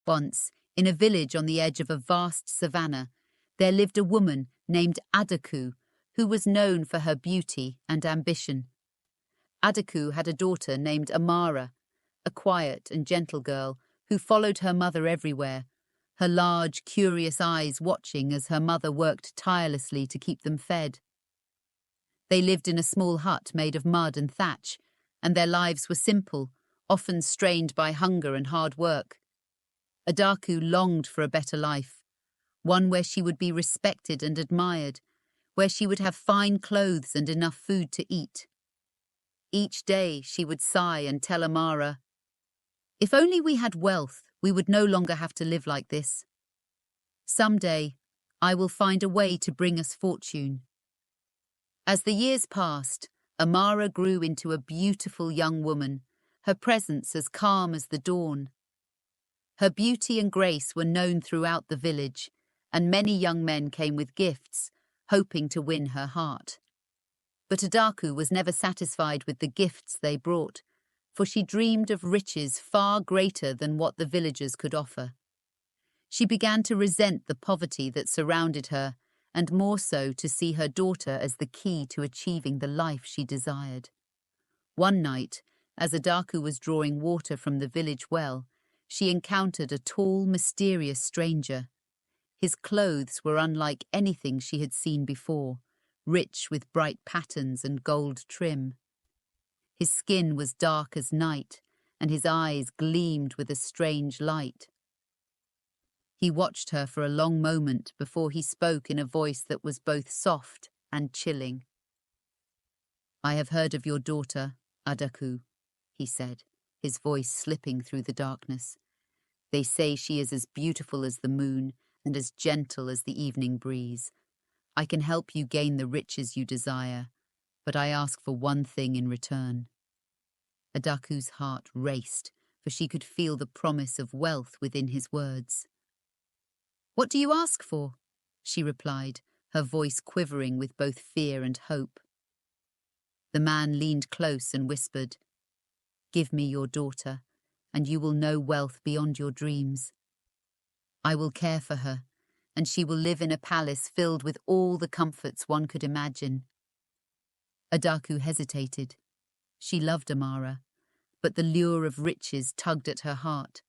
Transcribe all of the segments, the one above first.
Once, in a village on the edge of a vast savannah, there lived a woman named Adaku, who was known for her beauty and ambition. Adaku had a daughter named Amara, a quiet and gentle girl who followed her mother everywhere, her large, curious eyes watching as her mother worked tirelessly to keep them fed. They lived in a small hut made of mud and thatch, and their lives were simple, often strained by hunger and hard work. Adaku longed for a better life, one where she would be respected and admired, where she would have fine clothes and enough food to eat. Each day she would sigh and tell Amara, "If only we had wealth, we would no longer have to live like this. Someday, I will find a way to bring us fortune." As the years passed, Amara grew into a beautiful young woman, her presence as calm as the dawn. Her beauty and grace were known throughout the village, and many young men came with gifts, hoping to win her heart. But Adaku was never satisfied with the gifts they brought, for she dreamed of riches far greater than what the villagers could offer. She began to resent the poverty that surrounded her, and more so to see her daughter as the key to achieving the life she desired. One night, as Adaku was drawing water from the village well, she encountered a tall, mysterious stranger. His clothes were unlike anything she had seen before, rich with bright patterns and gold trim. His skin was dark as night, and his eyes gleamed with a strange light. He watched her for a long moment before he spoke in a voice that was both soft and chilling. "I have heard of your daughter, Adaku," he said, his voice slipping through the darkness. "They say she is as beautiful as the moon and as gentle as the evening breeze. I can help you gain the riches you desire, but I ask for one thing in return." Adaku's heart raced, for she could feel the promise of wealth within his words. "What do you ask for?" she replied, her voice quivering with both fear and hope. The man leaned close and whispered, "Give me your daughter, and you will know wealth beyond your dreams. I will care for her, and she will live in a palace filled with all the comforts one could imagine." Adaku hesitated. She loved Amara, but the lure of riches tugged at her heart.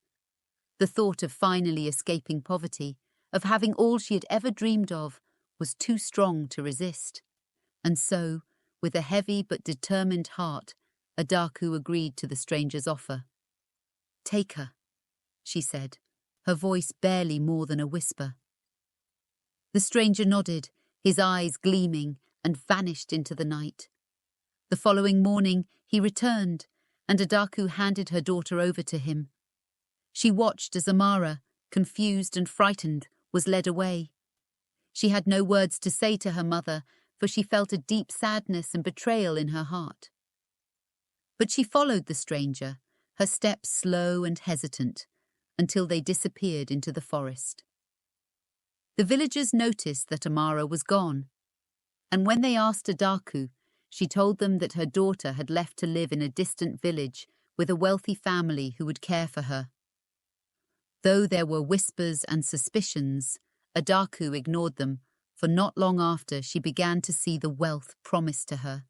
The thought of finally escaping poverty, of having all she had ever dreamed of, was too strong to resist. And so, with a heavy but determined heart, Adaku agreed to the stranger's offer. "Take her," she said, her voice barely more than a whisper. The stranger nodded, his eyes gleaming, and vanished into the night. The following morning he returned, and Adaku handed her daughter over to him. She watched as Amara, confused and frightened, was led away. She had no words to say to her mother, for she felt a deep sadness and betrayal in her heart. But she followed the stranger, her steps slow and hesitant, until they disappeared into the forest. The villagers noticed that Amara was gone, and when they asked Adaku, she told them that her daughter had left to live in a distant village with a wealthy family who would care for her. Though there were whispers and suspicions, Adaku ignored them, for not long after she began to see the wealth promised to her.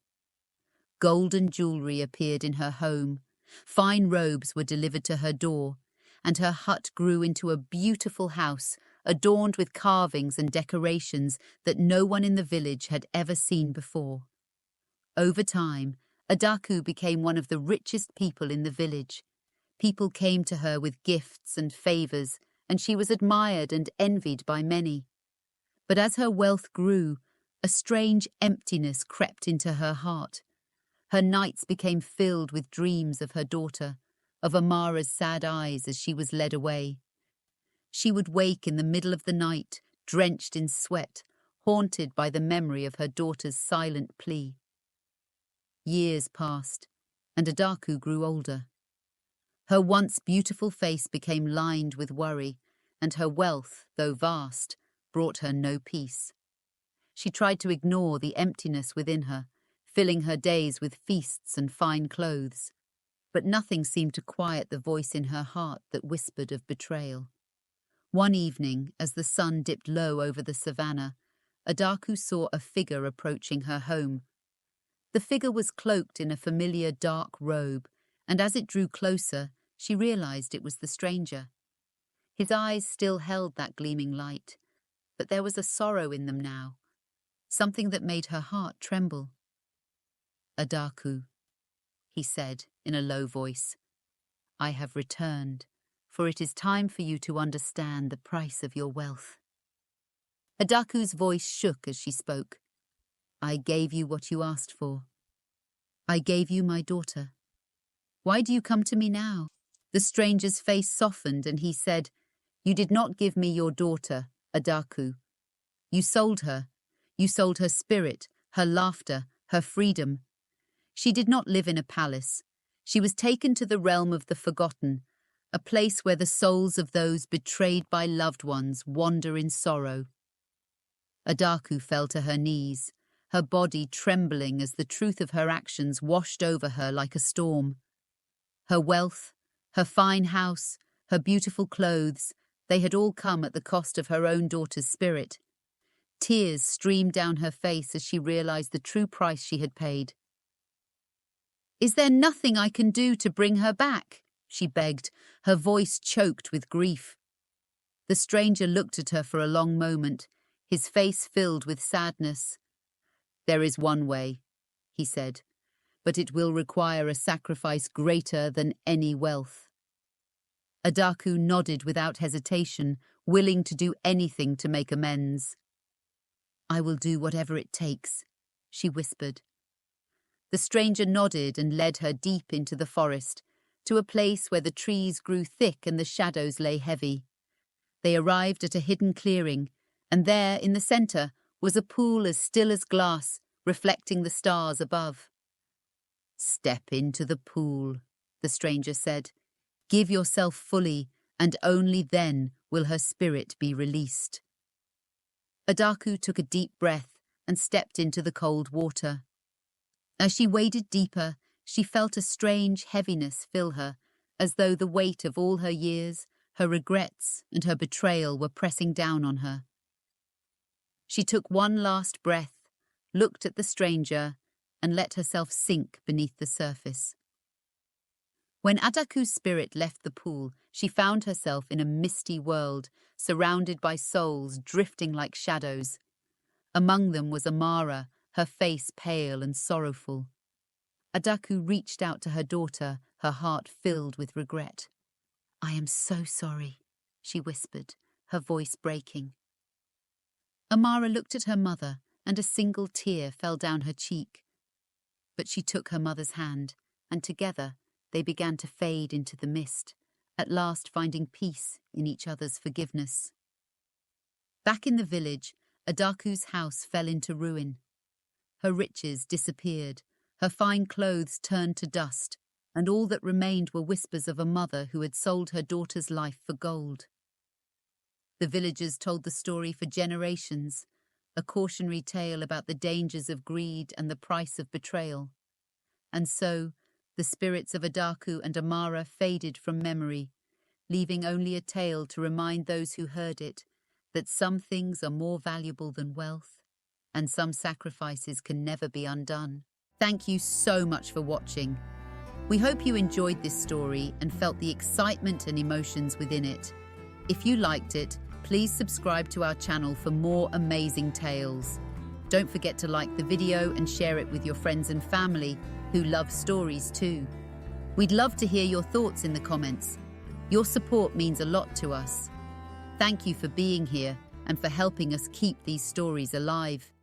Golden jewelry appeared in her home, fine robes were delivered to her door, and her hut grew into a beautiful house adorned with carvings and decorations that no one in the village had ever seen before. Over time, Adaku became one of the richest people in the village. People came to her with gifts and favors, and she was admired and envied by many. But as her wealth grew, a strange emptiness crept into her heart. Her nights became filled with dreams of her daughter, of Amara's sad eyes as she was led away. She would wake in the middle of the night, drenched in sweat, haunted by the memory of her daughter's silent plea. Years passed, and Adaku grew older. Her once beautiful face became lined with worry, and her wealth, though vast, brought her no peace. She tried to ignore the emptiness within her, filling her days with feasts and fine clothes, but nothing seemed to quiet the voice in her heart that whispered of betrayal. One evening, as the sun dipped low over the savannah, Adaku saw a figure approaching her home. The figure was cloaked in a familiar dark robe, and as it drew closer, she realized it was the stranger. His eyes still held that gleaming light, but there was a sorrow in them now, something that made her heart tremble. "Adaku," he said in a low voice, "I have returned, for it is time for you to understand the price of your wealth." Adaku's voice shook as she spoke. "I gave you what you asked for. I gave you my daughter. Why do you come to me now?" The stranger's face softened and he said, "You did not give me your daughter, Adaku. You sold her. You sold her spirit, her laughter, her freedom. She did not live in a palace. She was taken to the realm of the forgotten, a place where the souls of those betrayed by loved ones wander in sorrow." Adaku fell to her knees, her body trembling as the truth of her actions washed over her like a storm. Her wealth, her fine house, her beautiful clothes, they had all come at the cost of her own daughter's spirit. Tears streamed down her face as she realized the true price she had paid. "Is there nothing I can do to bring her back?" she begged, her voice choked with grief. The stranger looked at her for a long moment, his face filled with sadness. "There is one way," he said, "but it will require a sacrifice greater than any wealth." Adaku nodded without hesitation, willing to do anything to make amends. "I will do whatever it takes," she whispered. The stranger nodded and led her deep into the forest, to a place where the trees grew thick and the shadows lay heavy. They arrived at a hidden clearing, and there, in the center, was a pool as still as glass, reflecting the stars above. "Step into the pool," the stranger said. "Give yourself fully, and only then will her spirit be released." Adaku took a deep breath and stepped into the cold water. As she waded deeper, she felt a strange heaviness fill her, as though the weight of all her years, her regrets, and her betrayal were pressing down on her. She took one last breath, looked at the stranger, and let herself sink beneath the surface. When Adaku's spirit left the pool, she found herself in a misty world, surrounded by souls drifting like shadows. Among them was Amara, her face pale and sorrowful. Adaku reached out to her daughter, her heart filled with regret. "I am so sorry," she whispered, her voice breaking. Amara looked at her mother, and a single tear fell down her cheek. But she took her mother's hand, and together they began to fade into the mist, at last finding peace in each other's forgiveness. Back in the village, Adaku's house fell into ruin. Her riches disappeared, her fine clothes turned to dust, and all that remained were whispers of a mother who had sold her daughter's life for gold. The villagers told the story for generations, a cautionary tale about the dangers of greed and the price of betrayal. And so, the spirits of Adaku and Amara faded from memory, leaving only a tale to remind those who heard it that some things are more valuable than wealth, and some sacrifices can never be undone. Thank you so much for watching. We hope you enjoyed this story and felt the excitement and emotions within it. If you liked it, please subscribe to our channel for more amazing tales. Don't forget to like the video and share it with your friends and family who love stories too. We'd love to hear your thoughts in the comments. Your support means a lot to us. Thank you for being here and for helping us keep these stories alive.